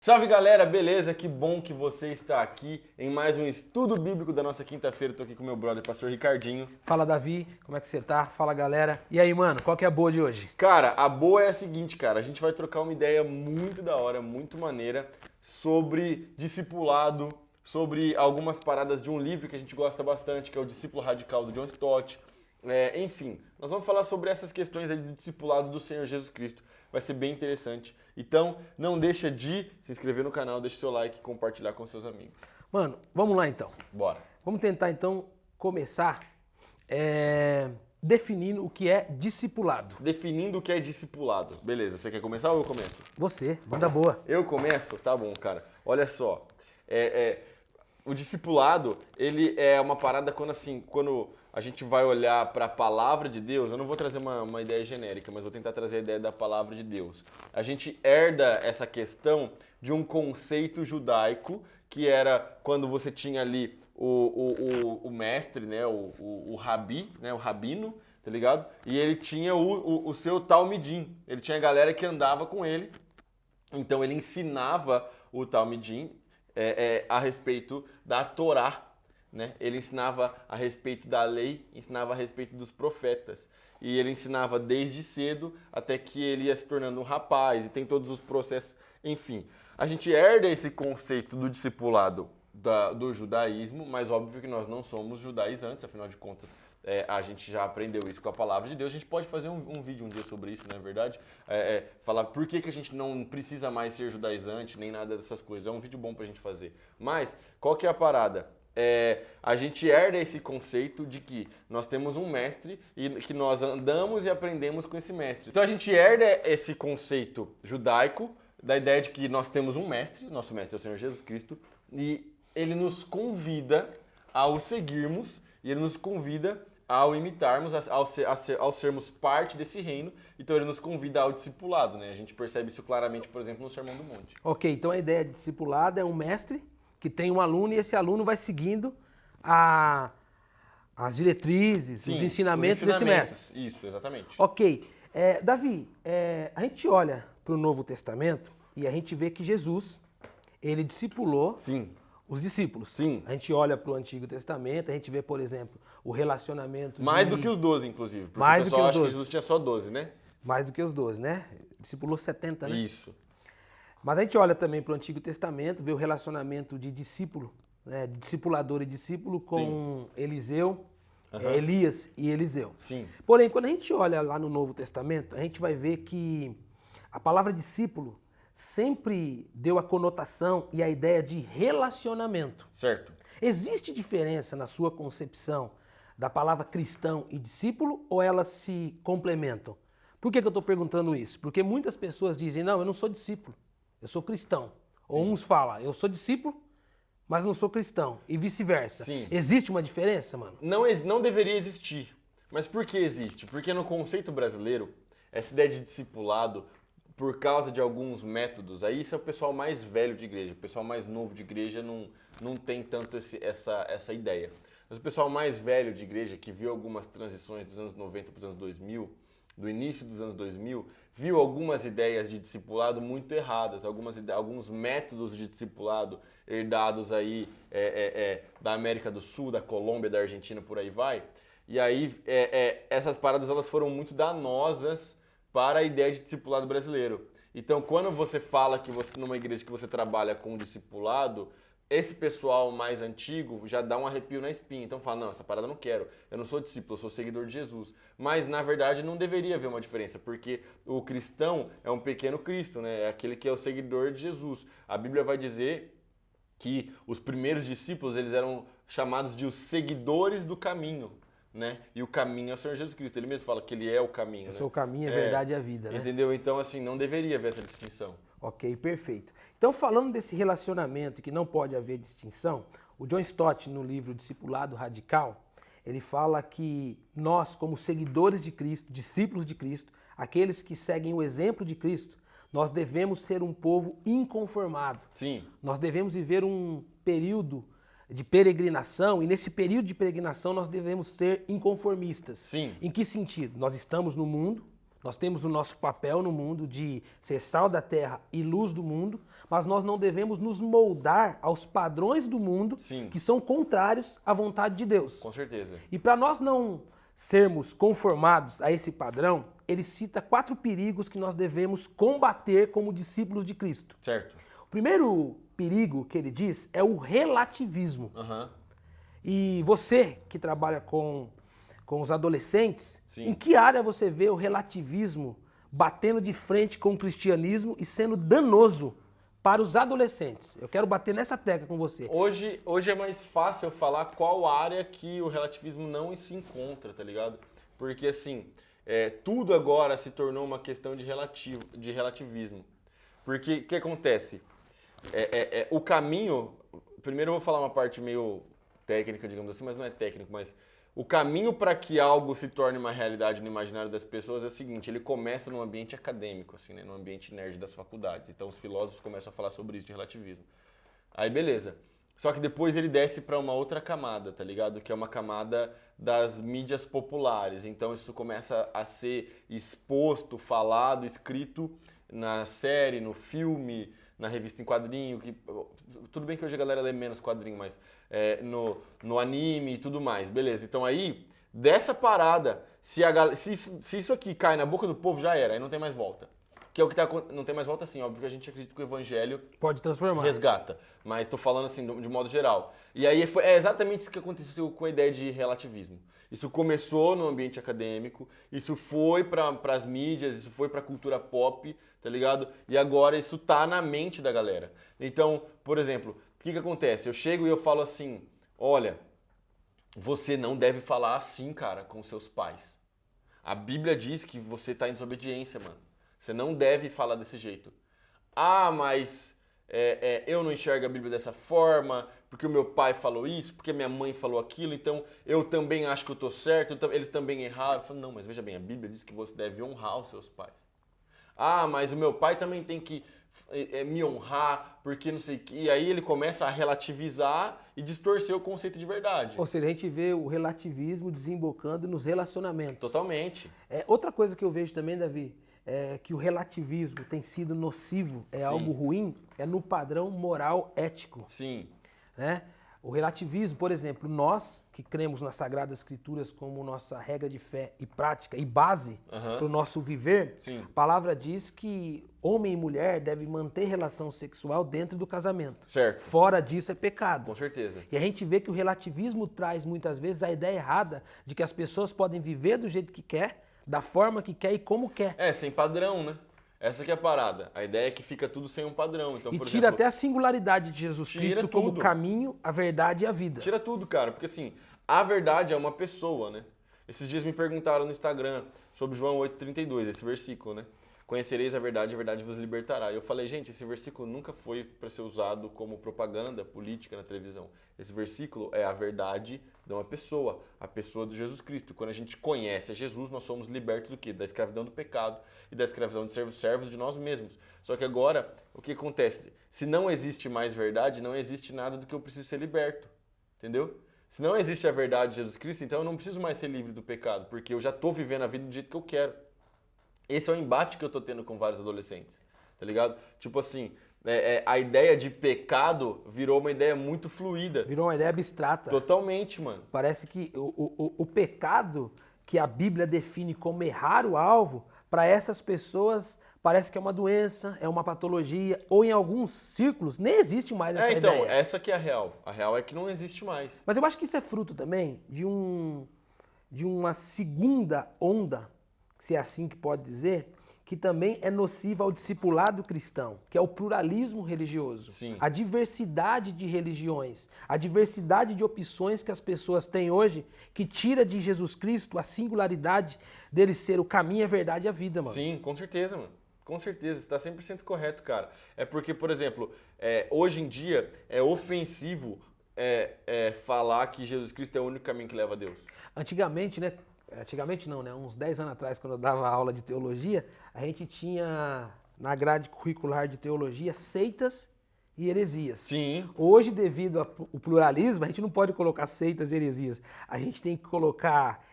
Salve galera, beleza? Que bom que você está aqui em mais um estudo bíblico da nossa quinta-feira. Estou aqui com meu brother, pastor Ricardinho. Fala, Davi, como é que você tá? Fala, galera. E aí, mano, qual que é a boa de hoje? Cara, a boa é a seguinte, cara, a gente vai trocar uma ideia muito da hora, muito maneira sobre discipulado, sobre algumas paradas de um livro que a gente gosta bastante, que é o Discípulo Radical do John Stott. Enfim, nós vamos falar sobre essas questões aí do discipulado do Senhor Jesus Cristo. Vai ser bem interessante. Então, não deixa de se inscrever no canal, deixa o seu like e compartilhar com seus amigos. Mano, vamos lá então. Bora. Vamos tentar então começar definindo o que é discipulado. Definindo o que é discipulado. Beleza, você quer começar ou eu começo? Você, manda boa. Eu começo? Tá bom, cara. Olha só. O discipulado, ele é uma parada quando a gente vai olhar para a palavra de Deus. Eu não vou trazer uma ideia genérica, mas vou tentar trazer a ideia da palavra de Deus. A gente herda essa questão de um conceito judaico, que era quando você tinha ali o mestre, né, o rabi, né, o rabino, tá ligado? E ele tinha o seu talmidim. Ele tinha a galera que andava com ele. Então ele ensinava o talmidim a respeito da Torá, né? Ele ensinava a respeito da lei, ensinava a respeito dos profetas. E ele ensinava desde cedo até que ele ia se tornando um rapaz, e tem todos os processos. Enfim, a gente herda esse conceito do discipulado do judaísmo, mas óbvio que nós não somos judaizantes, afinal de contas, a gente já aprendeu isso com a palavra de Deus. A gente pode fazer um vídeo um dia sobre isso, não é verdade? Falar por que a gente não precisa mais ser judaizante, nem nada dessas coisas. É um vídeo bom pra gente fazer. Mas, qual que é a parada? A gente herda esse conceito de que nós temos um mestre e que nós andamos e aprendemos com esse mestre. Então a gente herda esse conceito judaico da ideia de que nós temos um mestre, nosso mestre é o Senhor Jesus Cristo, e ele nos convida ao seguirmos e ele nos convida ao imitarmos, ao sermos parte desse reino. Então ele nos convida ao discipulado, né? A gente percebe isso claramente, por exemplo, no Sermão do Monte. Ok, então a ideia de discipulado é um mestre que tem um aluno e esse aluno vai seguindo as diretrizes, Sim, os ensinamentos desse mestre. Isso, exatamente. Ok, Davi, a gente olha para o Novo Testamento e a gente vê que Jesus, ele discipulou Sim. os discípulos. Sim. A gente olha para o Antigo Testamento, a gente vê, por exemplo, o relacionamento Mais do que os 12, inclusive. Porque Mais o do pessoal que os acha que 12. Jesus tinha só 12, né? Mais do que os 12, né? Discipulou 70, né? Isso. Mas a gente olha também para o Antigo Testamento, vê o relacionamento de discípulo, né, de discipulador e discípulo com Eliseu, Elias e Eliseu. Sim. Porém, quando a gente olha lá no Novo Testamento, a gente vai ver que a palavra discípulo sempre deu a conotação e a ideia de relacionamento. Certo. Existe diferença na sua concepção da palavra cristão e discípulo ou elas se complementam? Por que eu estou perguntando isso? Porque muitas pessoas dizem, não, eu não sou discípulo. Eu sou cristão. Ou uns falam, eu sou discípulo, mas não sou cristão. E vice-versa. Sim. Existe uma diferença, mano? Não deveria existir. Mas por que existe? Porque no conceito brasileiro, essa ideia de discipulado, por causa de alguns métodos, aí isso é o pessoal mais velho de igreja. O pessoal mais novo de igreja não tem tanto essa ideia. Mas o pessoal mais velho de igreja, que viu algumas transições dos anos 90 para os anos 2000, do início dos anos 2000, viu algumas ideias de discipulado muito erradas, alguns métodos de discipulado herdados aí da América do Sul, da Colômbia, da Argentina, por aí vai. E aí essas paradas elas foram muito danosas para a ideia de discipulado brasileiro. Então quando você fala que você numa igreja que você trabalha com discipulado, esse pessoal mais antigo já dá um arrepio na espinha. Então fala, não, essa parada eu não quero. Eu não sou discípulo, eu sou seguidor de Jesus. Mas, na verdade, não deveria haver uma diferença, porque o cristão é um pequeno Cristo, né? É aquele que é o seguidor de Jesus. A Bíblia vai dizer que os primeiros discípulos, eles eram chamados de os seguidores do caminho, né? E o caminho é o Senhor Jesus Cristo. Ele mesmo fala que ele é o caminho, Eu né? sou o caminho, a verdade e a vida, né? Entendeu? Então, assim, não deveria haver essa distinção. Ok, perfeito. Então, falando desse relacionamento que não pode haver distinção, o John Stott, no livro Discipulado Radical, ele fala que nós, como seguidores de Cristo, discípulos de Cristo, aqueles que seguem o exemplo de Cristo, nós devemos ser um povo inconformado. Sim. Nós devemos viver um período de peregrinação e nesse período de peregrinação nós devemos ser inconformistas. Sim. Em que sentido? Nós estamos no mundo, Nós temos o nosso papel no mundo de ser sal da terra e luz do mundo, mas nós não devemos nos moldar aos padrões do mundo Sim. que são contrários à vontade de Deus. Com certeza. E para nós não sermos conformados a esse padrão, ele cita 4 perigos que nós devemos combater como discípulos de Cristo. Certo. O primeiro perigo que ele diz é o relativismo. Aham. E você que trabalha com os adolescentes, Sim. em que área você vê o relativismo batendo de frente com o cristianismo e sendo danoso para os adolescentes? Eu quero bater nessa tecla com você. Hoje é mais fácil eu falar qual área que o relativismo não se encontra, tá ligado? Porque assim, tudo agora se tornou uma questão de relativismo. Porque o que acontece? O caminho. Primeiro eu vou falar uma parte meio técnica, digamos assim, mas não é técnico, mas o caminho para que algo se torne uma realidade no imaginário das pessoas é o seguinte: ele começa num ambiente acadêmico, assim, né, no ambiente nerd das faculdades. Então os filósofos começam a falar sobre isso de relativismo. Aí beleza. Só que depois ele desce para uma outra camada, tá ligado? Que é uma camada das mídias populares. Então isso começa a ser exposto, falado, escrito na série, no filme, na revista em quadrinho. Tudo bem que hoje a galera lê menos quadrinho, mas no anime e tudo mais. Beleza. Então aí, dessa parada, se isso aqui cai na boca do povo, já era. Aí não tem mais volta. Que é o que não tem mais volta assim, óbvio que a gente acredita que o evangelho Pode transformar. resgata, mas tô falando assim de modo geral. E aí é exatamente isso que aconteceu com a ideia de relativismo. Isso começou no ambiente acadêmico, isso foi para as mídias, isso foi para a cultura pop, tá ligado? E agora isso tá na mente da galera. Então, por exemplo, o que acontece? Eu chego e eu falo assim: olha, você não deve falar assim, cara, com seus pais. A Bíblia diz que você tá em desobediência, mano. Você não deve falar desse jeito. Ah, mas eu não enxergo a Bíblia dessa forma, porque o meu pai falou isso, porque minha mãe falou aquilo, então eu também acho que eu tô certo, eles também erraram. Eu falo, não, mas veja bem, a Bíblia diz que você deve honrar os seus pais. Ah, mas o meu pai também tem que me honrar, porque não sei o que. E aí ele começa a relativizar e distorcer o conceito de verdade. Ou seja, a gente vê o relativismo desembocando nos relacionamentos. Totalmente. Outra coisa que eu vejo também, Davi, é que o relativismo tem sido nocivo, Sim. algo ruim, é no padrão moral ético. Sim. Né? O relativismo, por exemplo, nós que cremos nas Sagradas Escrituras como nossa regra de fé e prática e base para o nosso viver, Sim. a palavra diz que homem e mulher devem manter relação sexual dentro do casamento. Certo. Fora disso é pecado. Com certeza. E a gente vê que o relativismo traz muitas vezes a ideia errada de que as pessoas podem viver do jeito que quer, da forma que quer e como quer. Sem padrão, né? Essa que é a parada. A ideia é que fica tudo sem um padrão. Então, E por tira exemplo, até a singularidade de Jesus tira Cristo como tudo. caminho, a verdade e a vida. Tira tudo, cara. Porque assim, a verdade é uma pessoa, né? Esses dias me perguntaram no Instagram sobre João 8,32, esse versículo, né? Conhecereis a verdade vos libertará. E eu falei, gente, esse versículo nunca foi para ser usado como propaganda política na televisão. Esse versículo é a verdade de uma pessoa, a pessoa de Jesus Cristo. Quando a gente conhece a Jesus, nós somos libertos do quê? Da escravidão do pecado e da escravidão de sermos servos de nós mesmos. Só que agora, o que acontece? Se não existe mais verdade, não existe nada do que eu preciso ser liberto. Entendeu? Se não existe a verdade de Jesus Cristo, então eu não preciso mais ser livre do pecado, porque eu já estou vivendo a vida do jeito que eu quero. Esse é o embate que eu tô tendo com vários adolescentes, tá ligado? Tipo assim, a ideia de pecado virou uma ideia muito fluida. Virou uma ideia abstrata. Totalmente, mano. Parece que o pecado que a Bíblia define como errar o alvo, para essas pessoas parece que é uma doença, é uma patologia, ou em alguns círculos nem existe mais essa Então, ideia. essa que é a real. A real é que não existe mais. Mas eu acho que isso é fruto também de uma segunda onda, se é assim que pode dizer, que também é nociva ao discipulado cristão, que é o pluralismo religioso. Sim. A diversidade de religiões, a diversidade de opções que as pessoas têm hoje, que tira de Jesus Cristo a singularidade dele ser o caminho, a verdade e a vida, mano. Sim, com certeza, mano. Com certeza, você está 100% correto, cara. É porque, por exemplo, hoje em dia é ofensivo falar que Jesus Cristo é o único caminho que leva a Deus. Antigamente, né? Antigamente não, né? Uns 10 anos atrás, quando eu dava aula de teologia, a gente tinha na grade curricular de teologia seitas e heresias. Sim. Hoje, devido ao pluralismo, a gente não pode colocar seitas e heresias. A gente tem que colocar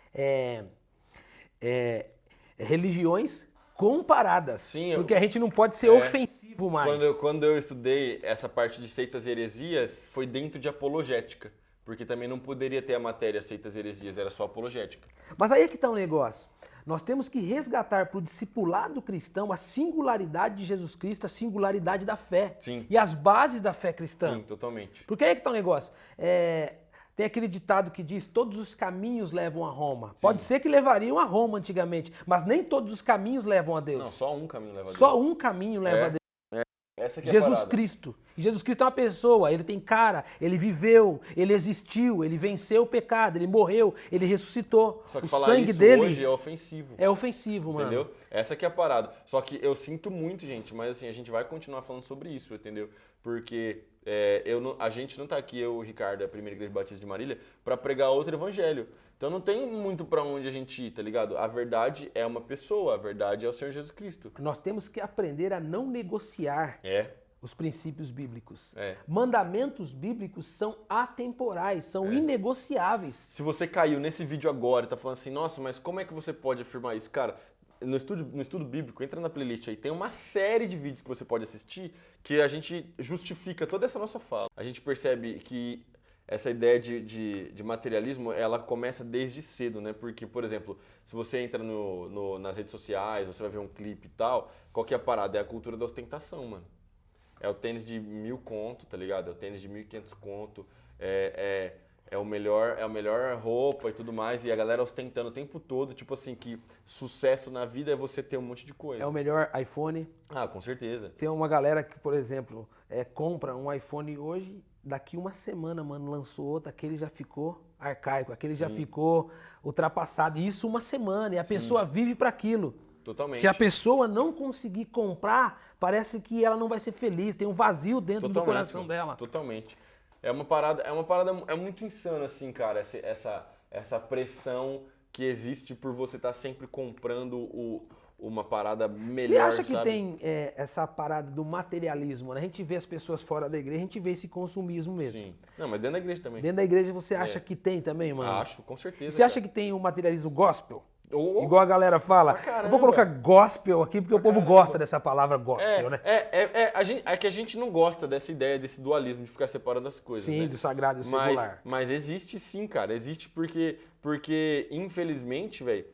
religiões comparadas. Sim, porque a gente não pode ser ofensivo mais. Quando eu estudei essa parte de seitas e heresias, foi dentro de apologética. Porque também não poderia ter a matéria seitas e heresias, era só apologética. Mas aí é que está um negócio. Nós temos que resgatar para o discipulado cristão a singularidade de Jesus Cristo, a singularidade da fé. Sim. E as bases da fé cristã. Sim, totalmente. Porque aí é que está o negócio. Tem aquele ditado que diz, todos os caminhos levam a Roma. Sim. Pode ser que levariam a Roma antigamente, mas nem todos os caminhos levam a Deus. Não, só um caminho leva a Deus. Só um caminho leva a Deus. Essa que é a Jesus parada. Cristo. E Jesus Cristo é uma pessoa, ele tem cara, ele viveu, ele existiu, ele venceu o pecado, ele morreu, ele ressuscitou. Só que o falar sangue isso dele hoje é ofensivo. é ofensivo, mano. Entendeu? Essa que é a parada. Só que eu sinto muito, gente, mas assim, a gente vai continuar falando sobre isso, entendeu? Porque a gente não tá aqui, eu, o Ricardo, a Primeira Igreja Batista de Marília, pra pregar outro evangelho. Então não tem muito pra onde a gente ir, tá ligado? A verdade é uma pessoa, a verdade é o Senhor Jesus Cristo. Nós temos que aprender a não negociar os princípios bíblicos. Mandamentos bíblicos são atemporais, são inegociáveis. Se você caiu nesse vídeo agora e tá falando assim, nossa, mas como é que você pode afirmar isso? Cara, no estudo bíblico, entra na playlist aí, tem uma série de vídeos que você pode assistir que a gente justifica toda essa nossa fala. A gente percebe que essa ideia de materialismo, ela começa desde cedo, né? Porque, por exemplo, se você entra nas redes sociais, você vai ver um clipe e tal, qual que é a parada? É a cultura da ostentação, mano. É o tênis de 1.000 conto, tá ligado? É o tênis de 1.500 conto, é a melhor roupa e tudo mais, e a galera ostentando o tempo todo, tipo assim, que sucesso na vida é você ter um monte de coisa. É o melhor iPhone. Ah, com certeza. Tem uma galera que, por exemplo, compra um iPhone hoje, daqui uma semana, mano, lançou outro, aquele já ficou arcaico, aquele já ficou ultrapassado. Isso uma semana, e a pessoa vive para aquilo. Totalmente. Se a pessoa não conseguir comprar, parece que ela não vai ser feliz, tem um vazio dentro do coração dela. Totalmente. É uma parada muito insana, assim, cara, essa pressão que existe por você estar sempre comprando uma parada melhor, Você acha que sabe? tem essa parada do materialismo, né? A gente vê as pessoas fora da igreja, a gente vê esse consumismo mesmo. Sim. Não, mas dentro da igreja também. Dentro da igreja você acha que tem também, mano? Acho, com certeza. Você acha que tem o materialismo gospel? Oh, Igual a galera fala. pra caramba. Eu vou colocar gospel aqui porque o povo gosta dessa palavra gospel, né? É que a gente não gosta dessa ideia, desse dualismo de ficar separando as coisas. Sim, né? do sagrado e do secular. Mas existe sim, cara. Existe porque infelizmente, velho,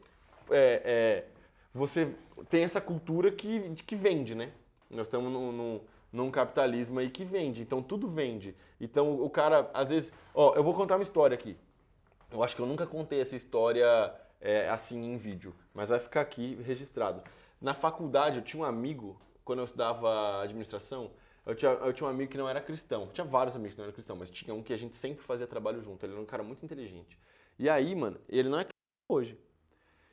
você tem essa cultura que vende, né? Nós estamos num capitalismo aí que vende, então tudo vende. Então o cara, às vezes... Ó, eu vou contar uma história aqui. Eu acho que eu nunca contei essa história assim em vídeo, mas vai ficar aqui registrado. Na faculdade eu tinha um amigo, quando eu estudava administração, eu tinha um amigo que não era cristão. Tinha vários amigos que não eram cristãos, mas tinha um que a gente sempre fazia trabalho junto. Ele era um cara muito inteligente. E aí, mano, ele não é cristão hoje.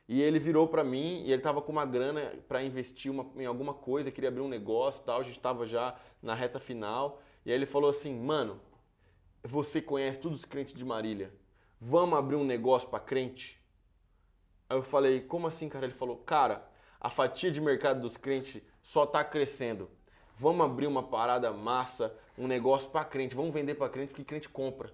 E ele virou pra mim e ele tava com uma grana pra investir em alguma coisa, queria abrir um negócio e tal, a gente tava já na reta final. E aí ele falou assim, mano, você conhece todos os crentes de Marília, vamos abrir um negócio pra crente? Aí eu falei, como assim, cara? Ele falou, cara, a fatia de mercado dos crentes só tá crescendo. Vamos abrir uma parada massa, um negócio pra crente, vamos vender pra crente porque crente compra.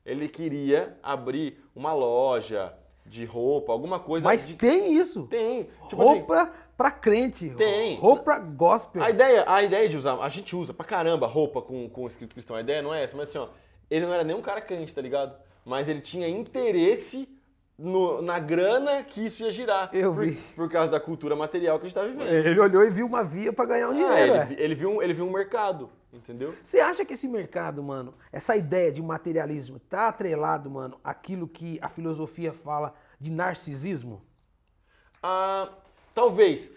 Ele queria abrir uma loja de roupa, alguma coisa. Mas tem isso. Tem. Tipo roupa assim, pra crente. Tem. Roupa gospel. A ideia de usar, a gente usa pra caramba roupa com escrito cristão. A ideia não é essa, mas assim, ó, ele não era nem um cara crente, tá ligado? Mas ele tinha interesse na grana que isso ia girar. Eu vi. Por causa da cultura material que a gente tá vivendo. Ele olhou e viu uma via pra ganhar um dinheiro. Ele viu um mercado, entendeu? Você acha que esse mercado, mano, essa ideia de materialismo, tá atrelado, mano, àquilo que a filosofia fala de narcisismo? Talvez.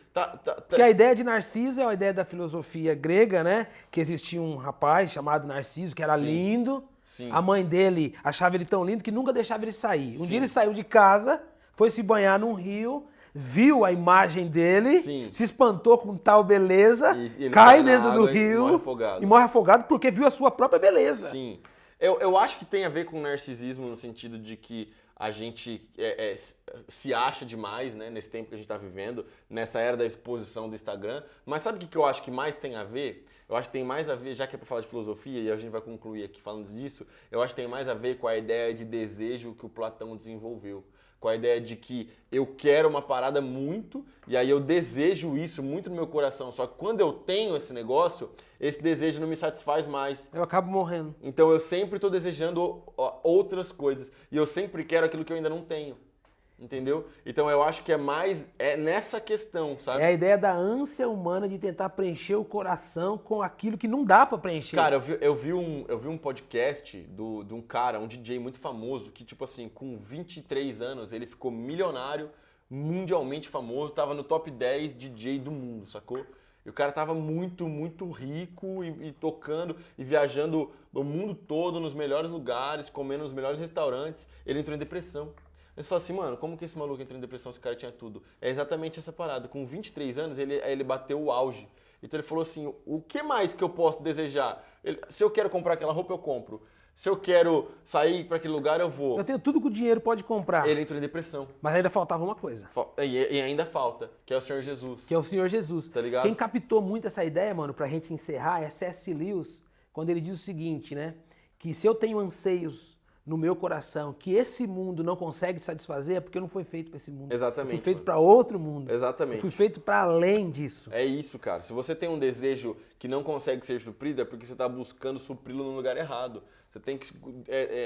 Porque a ideia de Narciso é a ideia da filosofia grega, né? Que existia um rapaz chamado Narciso, que era lindo. Sim. A mãe dele achava ele tão lindo que nunca deixava ele sair. Um dia ele saiu de casa, foi se banhar num rio, viu a imagem dele, se espantou com tal beleza, e cai dentro do rio e morre afogado porque viu a sua própria beleza. Sim. Eu acho que tem a ver com narcisismo no sentido de que a gente se acha demais, né, nesse tempo que a gente está vivendo, nessa era da exposição do Instagram. Mas sabe o que eu acho que mais tem a ver? Eu acho que tem mais a ver, já que é para falar de filosofia, e a gente vai concluir aqui falando disso, eu acho que tem mais a ver com a ideia de desejo que o Platão desenvolveu. com a ideia de que eu quero uma parada muito, e aí eu desejo isso muito no meu coração. Só que quando eu tenho esse negócio, esse desejo não me satisfaz mais. Eu acabo morrendo. Então eu sempre estou desejando outras coisas. E eu sempre quero aquilo que eu ainda não tenho. Entendeu? Então eu acho que é nessa questão, sabe? É a ideia da ânsia humana de tentar preencher o coração com aquilo que não dá pra preencher. Cara, eu vi um podcast de um cara, um DJ muito famoso, que tipo assim, com 23 anos, ele ficou milionário, mundialmente famoso, tava no top 10 DJ do mundo, sacou? E o cara tava muito, muito rico e tocando e viajando o mundo todo, nos melhores lugares, comendo nos melhores restaurantes. Ele entrou em depressão. Aí você fala assim, mano, como que esse maluco entrou em depressão se o cara tinha tudo? É exatamente essa parada. Com 23 anos, ele bateu o auge. Então ele falou assim, o que mais que eu posso desejar? Se eu quero comprar aquela roupa, eu compro. Se eu quero sair para aquele lugar, eu vou. Eu tenho tudo que o dinheiro pode comprar. Ele entrou em depressão. Mas ainda faltava uma coisa. E ainda falta, que é o Senhor Jesus. Que é o Senhor Jesus. Tá ligado? Quem captou muito essa ideia, mano, pra gente encerrar, é C.S. Lewis, quando ele diz o seguinte, né? Que se eu tenho anseios no meu coração que esse mundo não consegue satisfazer, é porque eu não fui feito para esse mundo. Exatamente. Eu fui feito para outro mundo. Exatamente. Eu fui feito para além disso. É isso, cara. Se você tem um desejo que não consegue ser suprido, é porque você está buscando supri-lo no lugar errado. Você tem que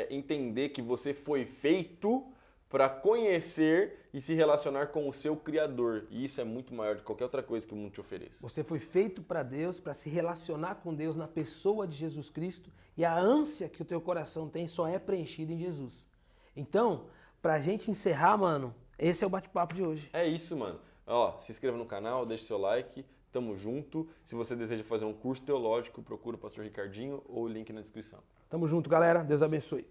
entender que você foi feito para conhecer e se relacionar com o seu Criador. E isso é muito maior do que qualquer outra coisa que o mundo te ofereça. Você foi feito para Deus, para se relacionar com Deus na pessoa de Jesus Cristo, e a ânsia que o teu coração tem só é preenchida em Jesus. Então, pra gente encerrar, mano, esse é o bate-papo de hoje. É isso, mano. Ó, se inscreva no canal, deixe seu like, tamo junto. Se você deseja fazer um curso teológico, procura o Pastor Ricardinho ou o link na descrição. Tamo junto, galera. Deus abençoe.